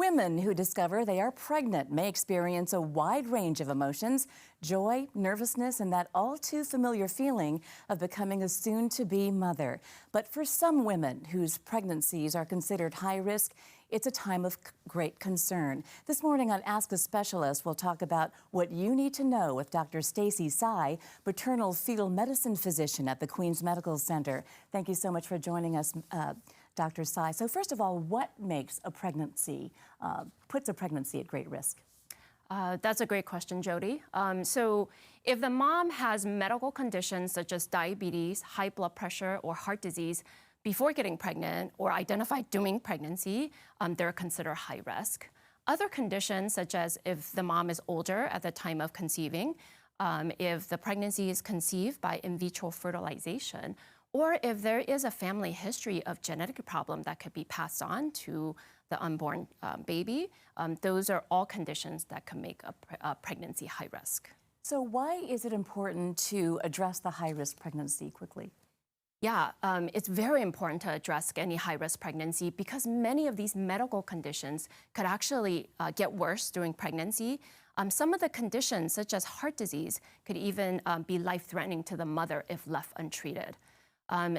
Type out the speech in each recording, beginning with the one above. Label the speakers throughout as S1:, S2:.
S1: Women who discover they are pregnant may experience a wide range of emotions, joy, nervousness, and that all too familiar feeling of becoming a soon-to-be mother. But for some women whose pregnancies are considered high risk, it's a time of great concern. This morning on Ask a Specialist, we'll talk about what you need to know with Dr. Stacy Tsai, maternal fetal medicine physician at the Queens Medical Center. Thank you so much for joining us, Dr. Tsai. So first of all, what makes a pregnancy, puts a pregnancy at great risk?
S2: That's a great question, Jody. So if the mom has medical conditions such as diabetes, high blood pressure, or heart disease before getting pregnant or identified during pregnancy, they're considered high risk. Other conditions, such as if the mom is older at the time of conceiving, if the pregnancy is conceived by in vitro fertilization, or if there is a family history of genetic problem that could be passed on to the unborn baby, those are all conditions that can make a pregnancy high risk.
S1: So why is it important to address the high-risk pregnancy quickly?
S2: Yeah, it's very important to address any high-risk pregnancy because many of these medical conditions could actually get worse during pregnancy. Some of the conditions, such as heart disease, could even be life-threatening to the mother if left untreated.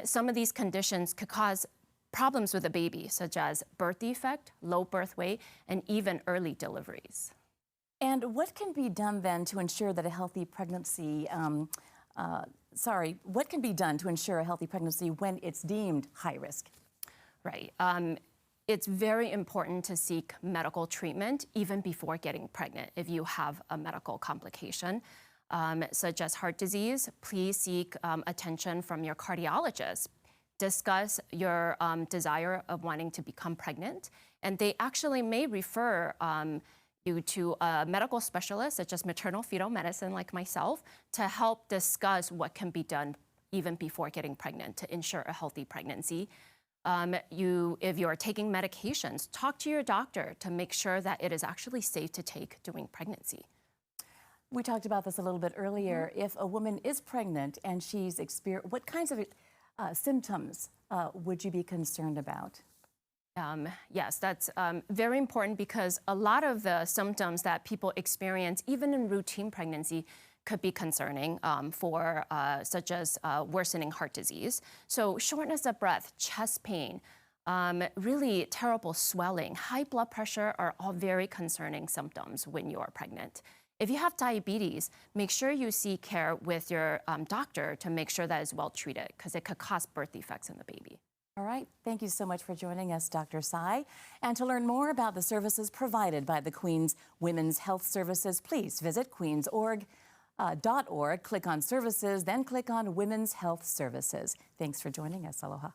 S2: Some of these conditions could cause problems with the baby, such as birth defect, low birth weight, and even early deliveries.
S1: And what can be done then to ensure that a healthy pregnancy, what can be done to ensure a healthy pregnancy when it's deemed high risk?
S2: Right. It's very important to seek medical treatment even before getting pregnant if you have a medical complication. Such as heart disease, please seek attention from your cardiologist. Discuss your desire of wanting to become pregnant, and they actually may refer you to a medical specialist, such as maternal fetal medicine like myself, to help discuss what can be done even before getting pregnant to ensure a healthy pregnancy. If you are taking medications, talk to your doctor to make sure that it is actually safe to take during pregnancy.
S1: We talked about this a little bit earlier. If a woman is pregnant and she's experienced, what kinds of symptoms would you be concerned about?
S2: Yes, that's very important because a lot of the symptoms that people experience, even in routine pregnancy, could be concerning such as worsening heart disease. So shortness of breath, chest pain, really terrible swelling, high blood pressure are all very concerning symptoms when you are pregnant. If you have diabetes, make sure you seek care with your doctor to make sure that is well treated because it could cause birth defects in the baby.
S1: All right. Thank you so much for joining us, Dr. Tsai. And to learn more about the services provided by the Queens Women's Health Services, please visit queensorg.org, click on Services, then click on Women's Health Services. Thanks for joining us. Aloha.